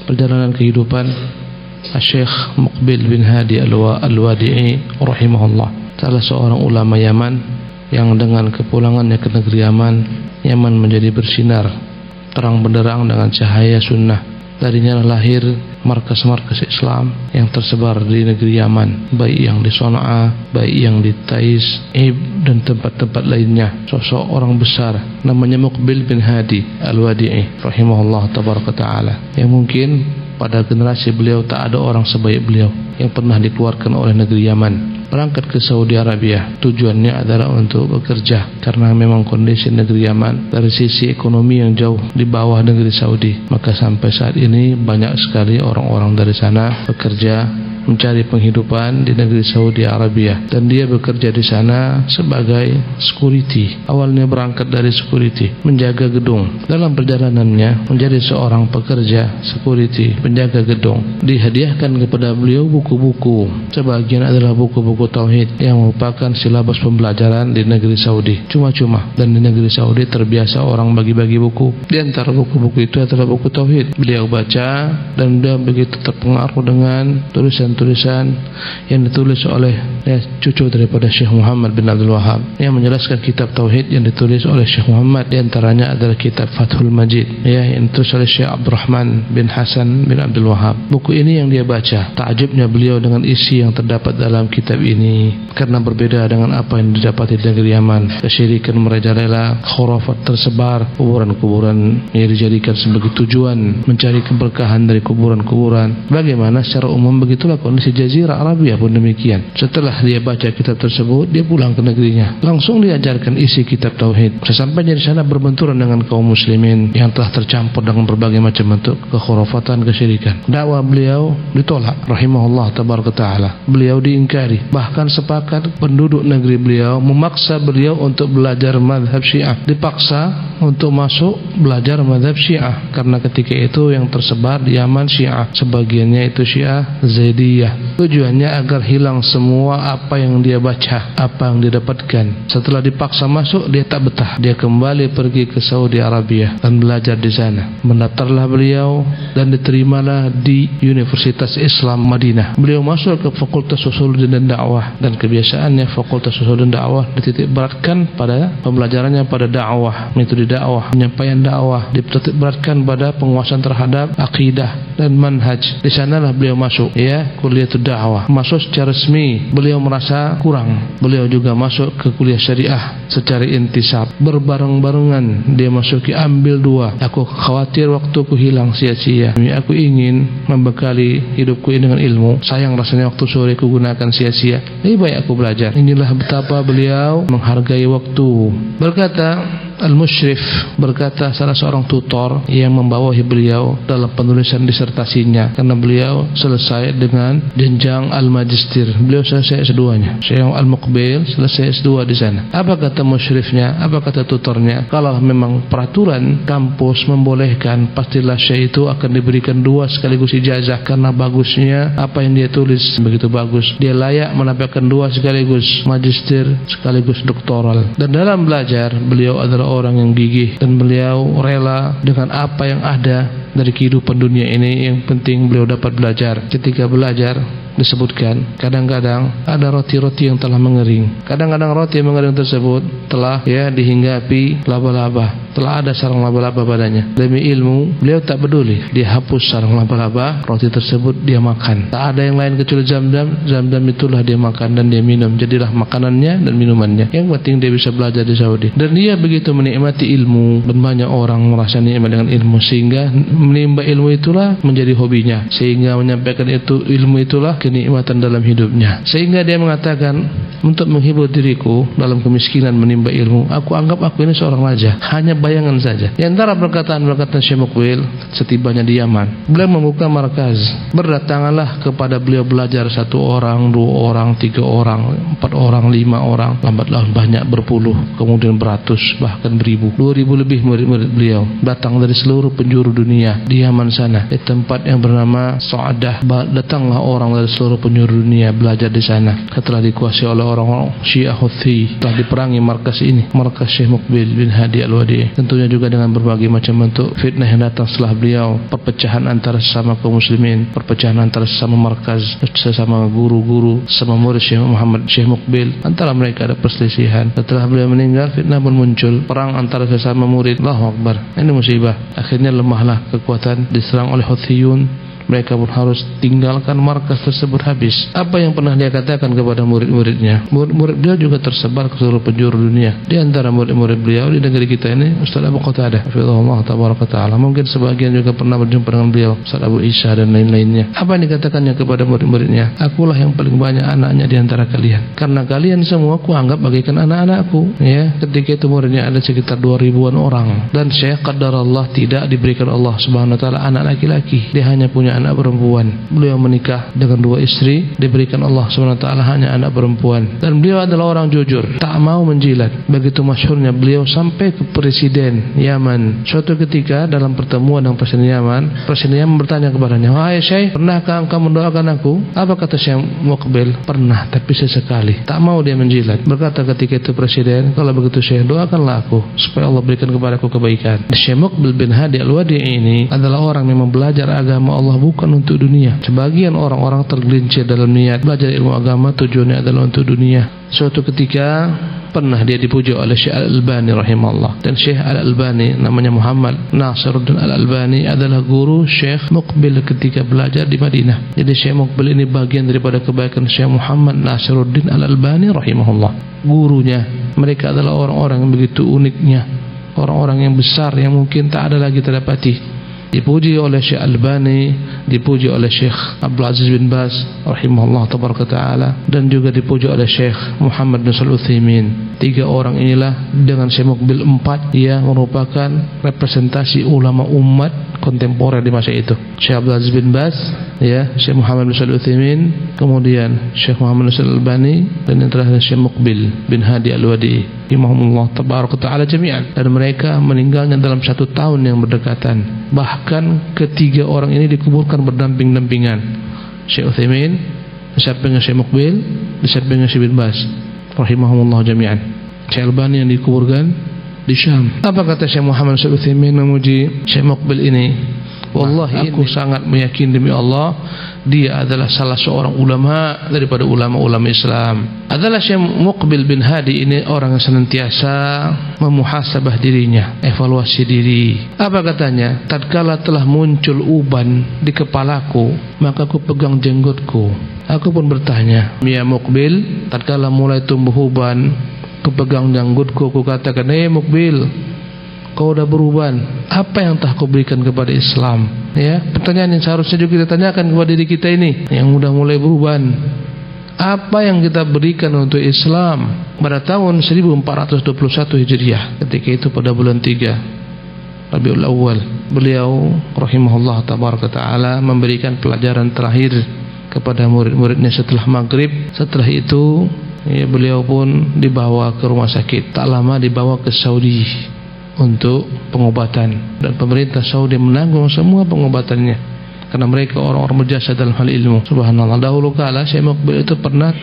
perjalanan kehidupan Syekh Muqbil bin Hadi Al-Wadi'i rahimahullah, salah seorang ulama Yaman yang dengan kepulangannya ke negeri Yaman menjadi bersinar terang benderang dengan cahaya sunnah. Darinya lahir markas-markas Islam yang tersebar di negeri Yaman, baik yang di Sana'a, baik yang di Taiz, Ib, dan tempat-tempat lainnya. Sosok orang besar namanya Muqbil bin Hadi Al-Wadi'i rahimahullah tabaraka ta'ala, yang mungkin pada generasi beliau tak ada orang sebaik beliau yang pernah dikeluarkan oleh negeri Yaman. Berangkat ke Saudi Arabia, tujuannya adalah untuk bekerja, karena memang kondisi negeri Yaman dari sisi ekonomi yang jauh di bawah negeri Saudi. Maka sampai saat ini banyak sekali orang-orang dari sana bekerja mencari penghidupan di negeri Saudi Arabia, dan dia bekerja di sana sebagai security. Awalnya berangkat dari security, menjaga gedung. Dalam perjalanannya menjadi seorang pekerja security, penjaga gedung, dihadiahkan kepada beliau buku-buku. Sebagian adalah buku-buku tauhid yang merupakan silabus pembelajaran di negeri Saudi, cuma-cuma. Dan di negeri Saudi terbiasa orang bagi-bagi buku. Di antara buku-buku itu adalah buku tauhid. Beliau baca dan dia begitu terpengaruh dengan tulisan yang ditulis oleh cucu daripada Syekh Muhammad bin Abdul Wahab yang menjelaskan kitab tauhid yang ditulis oleh Syekh Muhammad. Di antaranya adalah kitab Fathul Majid yang ditulis oleh Syekh Abdurrahman bin Hasan bin Abdul Wahab. Buku ini yang dia baca, takjubnya beliau dengan isi yang terdapat dalam kitab ini, karena berbeda dengan apa yang didapati di negeri Yaman. Kesyirikan merajalela, khurafat tersebar, kuburan-kuburan yang dijadikan sebagai tujuan mencari keberkahan dari kuburan-kuburan. Bagaimana secara umum begitulah kondisi Jazirah Arabia pun demikian. Setelah dia baca kitab tersebut, dia pulang ke negerinya. Langsung diajarkan isi kitab tauhid. Sesampainya di sana berbenturan dengan kaum muslimin yang telah tercampur dengan berbagai macam bentuk kekhurafatan, kesyirikan. Dakwah beliau ditolak rahimahullah tabaraka taala. Beliau diingkari. Bahkan sepakat penduduk negeri beliau memaksa beliau untuk belajar mazhab Syiah. Dipaksa untuk masuk belajar mazhab Syiah, karena ketika itu yang tersebar di Yaman Syiah, sebagiannya itu Syiah Zaidiyah. Tujuannya agar hilang semua apa yang dia baca, apa yang dia dapatkan. Setelah dipaksa masuk, dia tak betah. Dia kembali pergi ke Saudi Arabia dan belajar di sana. Mendaftarlah beliau dan diterimalah di Universitas Islam Madinah. Beliau masuk ke Fakultas Usuluddin dan Dakwah, dan kebiasaannya Fakultas Usuluddin dan Dakwah dititik beratkan pada pembelajarannya pada dakwah, metode dakwah, penyampaian dakwah, dititik beratkan pada penguasaan terhadap akidah dan manhaj. Di sanalah beliau masuk kuliatul dakwah. Masuk secara resmi, beliau merasa kurang. Beliau juga masuk ke kuliah syariah secara intisab, berbareng-barengan. Dia masuki, ambil dua. Aku khawatir waktuku hilang sia-sia. Aku ingin membekali hidupku ini dengan ilmu. Sayang rasanya waktu sore ku gunakan sia-sia. Lebih baik aku belajar. Inilah betapa beliau menghargai waktu. Berkata Al-Musyrif, berkata salah seorang tutor yang membawahi beliau dalam penulisan disertasinya, karena beliau selesai dengan jenjang Al-Majistir. Beliau selesai S2-nya. Syekh Al-Muqbil selesai S2 di sana. Apa kata musyrifnya? Apa kata tutornya? Kalau memang peraturan kampus membolehkan, pastilah Syekh itu akan diberikan dua sekaligus ijazah, karena bagusnya apa yang dia tulis begitu bagus. Dia layak mendapatkan dua sekaligus, Majistir sekaligus doktoral. Dan dalam belajar, beliau adalah orang yang gigih, dan beliau rela dengan apa yang ada dari kehidupan dunia ini. Yang penting beliau dapat belajar. Ketika belajar disebutkan kadang-kadang ada roti-roti yang telah mengering. Kadang-kadang roti yang mengering tersebut telah dihinggapi laba-laba, telah ada sarang laba-laba padanya. Demi ilmu beliau tak peduli, dia hapus sarang laba-laba, roti tersebut dia makan. Tak ada yang lain kecuali zam-zam. Zam-zam itulah dia makan dan dia minum. Jadilah makanannya dan minumannya. Yang penting dia bisa belajar di Saudi. Dan dia begitu menikmati ilmu, dan banyak orang merasa nikmat dengan ilmu, sehingga menimba ilmu itulah menjadi hobinya, sehingga menyampaikan itu ilmu itulah kenikmatan dalam hidupnya. Sehingga dia mengatakan, untuk menghibur diriku dalam kemiskinan menimba ilmu, aku anggap aku ini seorang raja, hanya bayangan saja. Di antara perkataan-perkataan Syekh Muqbil setibanya di Yaman, beliau membuka markaz. Berdatanganlah kepada beliau belajar 1 orang, 2 orang, 3 orang, 4 orang, 5 orang, lambat laun banyak, berpuluh, kemudian beratus, bahkan beribu, 2000 lebih murid-murid beliau datang dari seluruh penjuru dunia di Yaman sana. Di tempat yang bernama Sa'adah, datanglah orang dari seluruh penjuru dunia belajar di sana. Setelah dikuasai oleh orang-orang Syiah Houthi, telah diperangi markas ini, markas Syekh Muqbil bin Hadi Al-Wadi'i. Tentunya juga dengan berbagai macam bentuk fitnah yang datang setelah beliau, perpecahan antara sesama kaum muslimin, perpecahan antara sesama markas, sesama guru-guru, sesama murid Syekh Muhammad Syekh Muqbil, antara mereka ada perselisihan. Setelah beliau meninggal, fitnah pun muncul, perang antara sesama murid. Allahu Akbar, ini musibah. Akhirnya lemahlah kekuatan, diserang oleh Houthiyun. Mereka pun harus tinggalkan markas tersebut habis. Apa yang pernah dia katakan kepada murid-muridnya? Murid-murid beliau juga tersebar ke seluruh penjuru dunia. Di antara murid-murid beliau di negeri kita ini, Ustaz Abu Qatadah, hafizahullah tabaraka ta'ala. Mungkin sebagian juga pernah berjumpa dengan beliau, Ustaz Abu Isa dan lain-lainnya. Apa yang dikatakannya kepada murid-muridnya? Akulah yang paling banyak anaknya di antara kalian, karena kalian semua ku anggap bagaikan anak-anakku. Ya, ketika itu muridnya ada sekitar 2000-an orang. Dan Syekh qadarallah tidak diberikan Allah Subhanahu wa taala anak laki-laki. Dia hanya punya anak perempuan. Beliau menikah dengan 2 istri, diberikan Allah SWT hanya anak perempuan. Dan beliau adalah orang jujur, tak mau menjilat. Begitu masyhurnya beliau sampai ke Presiden Yaman. Suatu ketika dalam pertemuan dengan Presiden Yaman bertanya kepadanya, "Wahai Syekh, pernahkah engkau mendoakan aku?" Apa kata Syekh Muqbil? "Pernah, tapi sesekali." Tak mau dia menjilat. Berkata ketika itu Presiden, "Kalau begitu Syekh, doakanlah aku supaya Allah berikan kepadaku kebaikan." Syekh Muqbil bin Hadi Al-Wadi'i ini adalah orang yang belajar agama Allah bukan untuk dunia. Sebagian orang-orang tergelincir dalam niat belajar ilmu agama, tujuannya adalah untuk dunia. Suatu ketika pernah dia dipuji oleh Syekh Al-Albani rahimahullah. Dan Syekh Al-Albani namanya Muhammad Nasiruddin Al-Albani adalah guru Syekh Muqbil ketika belajar di Madinah. Jadi Syekh Muqbil ini bagian daripada kebaikan Syekh Muhammad Nasiruddin Al-Albani rahimahullah. Gurunya, mereka adalah orang-orang yang begitu uniknya, orang-orang yang besar yang mungkin tak ada lagi terdapati. Dipuji oleh Syekh Albani, dipuji oleh Syekh Abdul Aziz bin Baz rahimahullah tabaraka taala, dan juga dipuji oleh Syekh Muhammad bin Shalih Al-Utsaimin. 3 orang inilah dengan Syekh Muqbil 4 yang merupakan representasi ulama umat kontemporer di masa itu. Syekh Abdul Aziz bin Baz, ya, Syekh Muhammad bin Shalih Al-Utsaimin, kemudian Syekh Muhammad bin Shalih Al-Albani, dan yang terakhir Syekh Muqbil bin Hadi Al-Wadi'i rahimahullah tabaraka taala jami'an. Dan mereka meninggalnya dalam 1 tahun yang berdekatan. Bahkan ketiga orang ini dikuburkan berdamping-dampingan. Syekh Utsaimin di sampingnya Syekh Muqbil, di sampingnya Syekh bin Baz rahimahumullah jami'an. Syekh Albani yang dikuburkan di Syam. Apa kata Syekh Muhammad Syekh Utsaimin memuji Syekh Muqbil ini? Wallahi aku sangat meyakini demi Allah, dia adalah salah seorang ulama daripada ulama-ulama Islam. Adalah Syekh Muqbil bin Hadi ini orang yang senantiasa memuhasabah dirinya, evaluasi diri. Apa katanya? Tatkala telah muncul uban di kepalaku, maka aku pegang jenggotku. Aku pun bertanya, "Ya Muqbil, tatkala mulai tumbuh uban, aku pegang jenggotku, aku katakan, 'Hei Muqbil, kau udah beruban, apa yang telah kau berikan kepada Islam?' Ya, pertanyaan yang seharusnya juga kita tanyakan kepada diri kita ini yang udah mulai beruban. Apa yang kita berikan untuk Islam pada tahun 1421 Hijriah, ketika itu pada bulan 3 Rabiul Awal, beliau rahimahullah tabaraka taala memberikan pelajaran terakhir kepada murid-muridnya setelah maghrib. Setelah itu ya, beliau pun dibawa ke rumah sakit. Tak lama dibawa ke Saudi untuk pengobatan, dan pemerintah Saudi menanggung semua pengobatannya karena mereka orang-orang berjasa dalam hal ilmu. Subhanallah, dahulu kala Syekh Muqbil itu pernah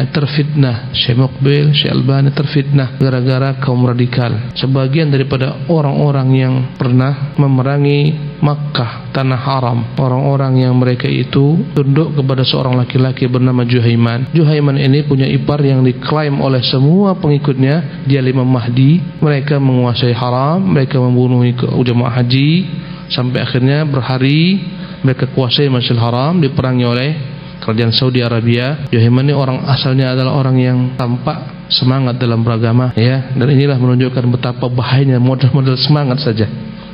terfitnah. Syekh Muqbil, Syekh Albani terfitnah gara-gara kaum radikal. Sebagian daripada orang-orang yang pernah memerangi Makkah, tanah haram, orang-orang yang mereka itu tunduk kepada seorang laki-laki bernama Juhaiman. Juhaiman ini punya ipar yang diklaim oleh semua pengikutnya, dia Imam Mahdi. Mereka menguasai haram, mereka membunuh jemaah haji, sampai akhirnya berhari mereka kuasai Masjidil Haram, diperangi oleh kerajaan Saudi Arabia. Juhaiman ini orang asalnya adalah orang yang tampak semangat dalam beragama, ya, dan inilah menunjukkan betapa bahayanya model-model semangat saja.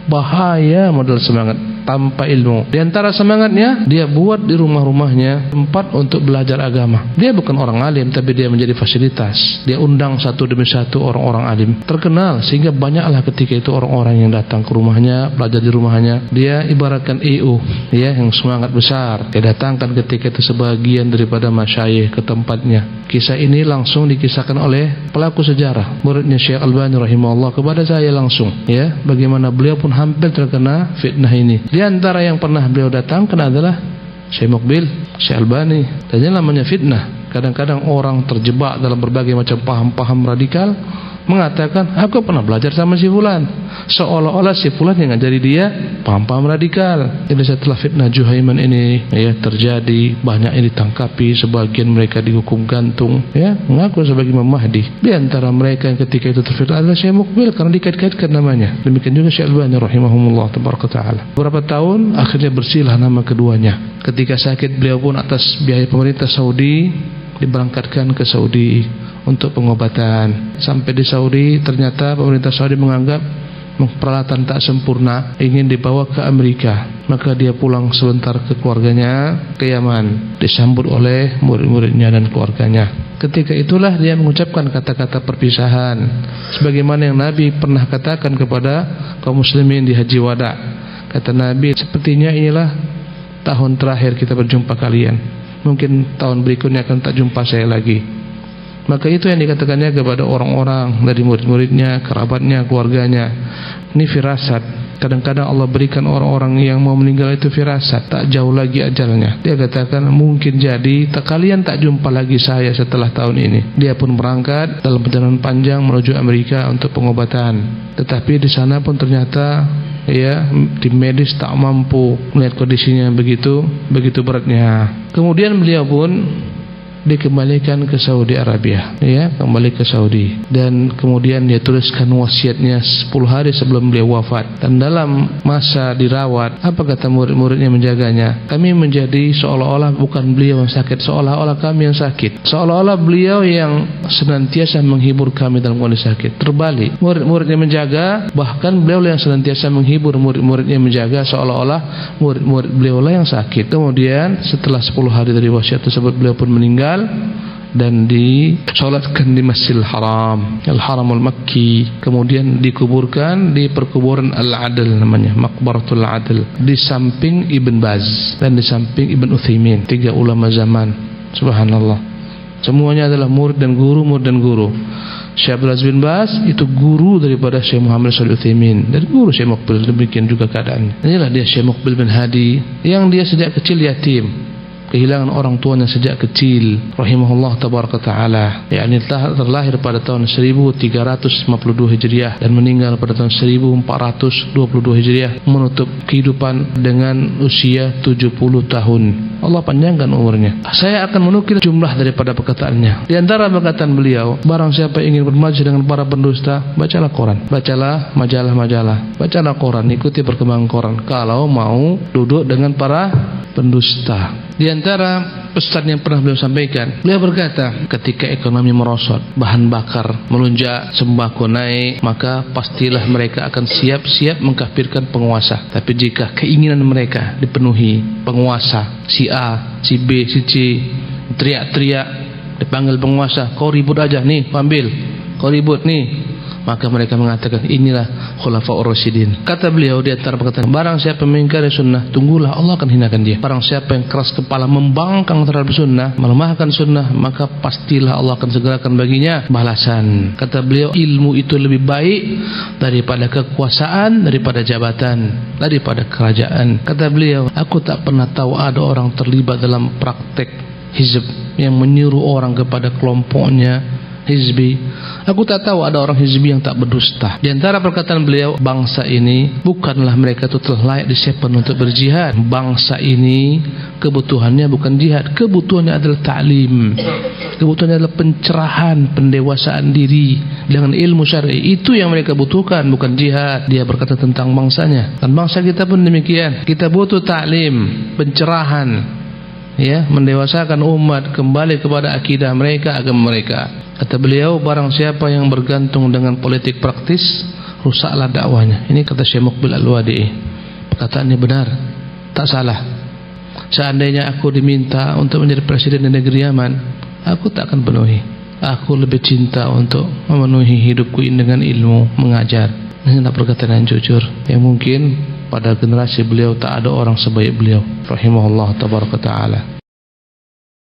Bahaya model semangat tanpa ilmu. Di antara semangatnya, dia buat di rumah-rumahnya tempat untuk belajar agama. Dia bukan orang alim, tapi dia menjadi fasilitas. Dia undang satu demi satu orang-orang alim terkenal, sehingga banyaklah ketika itu orang-orang yang datang ke rumahnya, belajar di rumahnya. Dia ibaratkan EU, ya, yang semangat besar. Dia datangkan ketika itu sebagian daripada masyayikh ke tempatnya. Kisah ini langsung dikisahkan oleh pelaku sejarah, muridnya Syekh Albani rahimahullah kepada saya langsung, ya, bagaimana beliau pun hampir terkena fitnah ini. Di antara yang pernah beliau datangkan adalah Syekh Muqbil, Syekh Albani. Dan ini namanya fitnah. Kadang-kadang orang terjebak dalam berbagai macam paham-paham radikal, mengatakan aku pernah belajar sama si fulan, seolah-olah si fulan yang ngajari dia paham-paham radikal. Jadi setelah fitnah Juhaiman ini ya terjadi, banyak yang ditangkapi, sebagian mereka dihukum gantung ya, mengaku sebagai Imam Mahdi. Di antara mereka yang ketika itu terfitnah adalah Syekh Muqbil karena dikait-kaitkan namanya. Demikian juga Syekh Albani rahimahumullah tabaraka taala. Beberapa tahun akhirnya bersihlah nama keduanya. Ketika sakit beliau pun atas biaya pemerintah Saudi diberangkatkan ke Saudi untuk pengobatan. Sampai di Saudi ternyata pemerintah Saudi menganggap peralatan tak sempurna, ingin dibawa ke Amerika. Maka dia pulang sebentar ke keluarganya ke Yaman, disambut oleh murid-muridnya dan keluarganya. Ketika itulah dia mengucapkan kata-kata perpisahan sebagaimana yang Nabi pernah katakan kepada kaum muslimin di Haji Wada. Kata Nabi, sepertinya inilah tahun terakhir kita berjumpa kalian, mungkin tahun berikutnya akan tak jumpa saya lagi. Maka itu yang dikatakannya kepada orang-orang dari murid-muridnya, kerabatnya, keluarganya. Ini firasat. Kadang-kadang Allah berikan orang-orang yang mau meninggal itu firasat, tak jauh lagi ajalnya. Dia katakan mungkin jadi kalian tak jumpa lagi saya setelah tahun ini. Dia pun berangkat dalam perjalanan panjang menuju Amerika untuk pengobatan. Tetapi di sana pun ternyata ya tim medis tak mampu melihat kondisinya begitu beratnya. Kemudian beliau pun dikembalikan ke Saudi Arabia, ya, kembali ke Saudi, dan kemudian dia tuliskan wasiatnya 10 hari sebelum beliau wafat. Dan dalam masa dirawat, apa kata murid-muridnya menjaganya? Kami menjadi seolah-olah bukan beliau yang sakit, seolah-olah kami yang sakit, seolah-olah beliau yang senantiasa menghibur kami dalam kondisi sakit. Terbalik, murid-muridnya menjaga, bahkan beliau yang senantiasa menghibur murid-muridnya menjaga, seolah-olah murid-murid beliau lah yang sakit. Kemudian setelah 10 hari dari wasiat tersebut, beliau pun meninggal dan disolatkan di Masjidil Haram, Al-Haramul Makki. Kemudian dikuburkan di perkuburan Al-Adl, namanya Maqbaratul Adl, di samping Ibn Baz dan di samping Ibn Uthaymin, 3 ulama zaman. Subhanallah, semuanya adalah murid dan guru. Syekh Abdul Aziz bin Baz itu guru daripada Syekh Muhammad Shalih Utsaimin, dari guru Syekh Muqbil. Demikian juga keadaannya. Inilah dia Syekh Muqbil bin Hadi yang dia sejak kecil yatim, kehilangan orang tuanya sejak kecil, rahimahullah tabaraka taala. Yakni terlahir pada tahun 1352 Hijriah dan meninggal pada tahun 1422 Hijriah, menutup kehidupan dengan usia 70 tahun. Allah panjangkan umurnya. Saya akan menukil jumlah daripada perkataannya. Di antara perkataan beliau, barang siapa ingin bermajlis dengan para pendusta, bacalah koran, bacalah majalah-majalah, bacalah koran, ikuti perkembangan koran kalau mau duduk dengan para pendusta. Di antara pesan yang pernah beliau sampaikan, beliau berkata, ketika ekonomi merosot, bahan bakar melonjak, sembako naik, maka pastilah mereka akan siap-siap mengkafirkan penguasa. Tapi jika keinginan mereka dipenuhi, penguasa si A, si B, si C teriak-teriak, dipanggil penguasa, kau ribut aja nih, ambil, kau ribut nih, maka mereka mengatakan inilah khulafaur rasyidin. Kata beliau di antara perkataan, barang siapa mengingkari sunnah, tunggulah Allah akan hinakan dia. Barang siapa yang keras kepala membangkang terhadap sunnah, melemahkan sunnah, maka pastilah Allah akan segerakan baginya balasan. Kata beliau, ilmu itu lebih baik daripada kekuasaan, daripada jabatan, daripada kerajaan. Kata beliau, aku tak pernah tahu ada orang terlibat dalam praktek hizb yang menyuruh orang kepada kelompoknya hizbi. Aku tak tahu ada orang hizbi yang tak berdusta. Di antara perkataan beliau, bangsa ini bukanlah mereka itu telah layak disiapkan untuk berjihad. Bangsa ini kebutuhannya bukan jihad, kebutuhannya adalah ta'lim, kebutuhannya adalah pencerahan, pendewasaan diri dengan ilmu syar'i. Itu yang mereka butuhkan, bukan jihad. Dia berkata tentang bangsanya, dan bangsa kita pun demikian. Kita butuh ta'lim, pencerahan, ya, mendewasakan umat kembali kepada akidah mereka, agama mereka. Kata beliau, barang siapa yang bergantung dengan politik praktis, rusaklah dakwahnya. Ini kata Syekh Muqbil Al-Wadi'i. Perkataannya benar, tak salah. Seandainya aku diminta untuk menjadi presiden di negeri Yaman, aku tak akan penuhi. Aku lebih cinta untuk memenuhi hidupku ini dengan ilmu, mengajar. Inilah perkataan yang jujur, yang mungkin pada generasi beliau tak ada orang sebaik beliau, rahimahullah tabaraka ta'ala.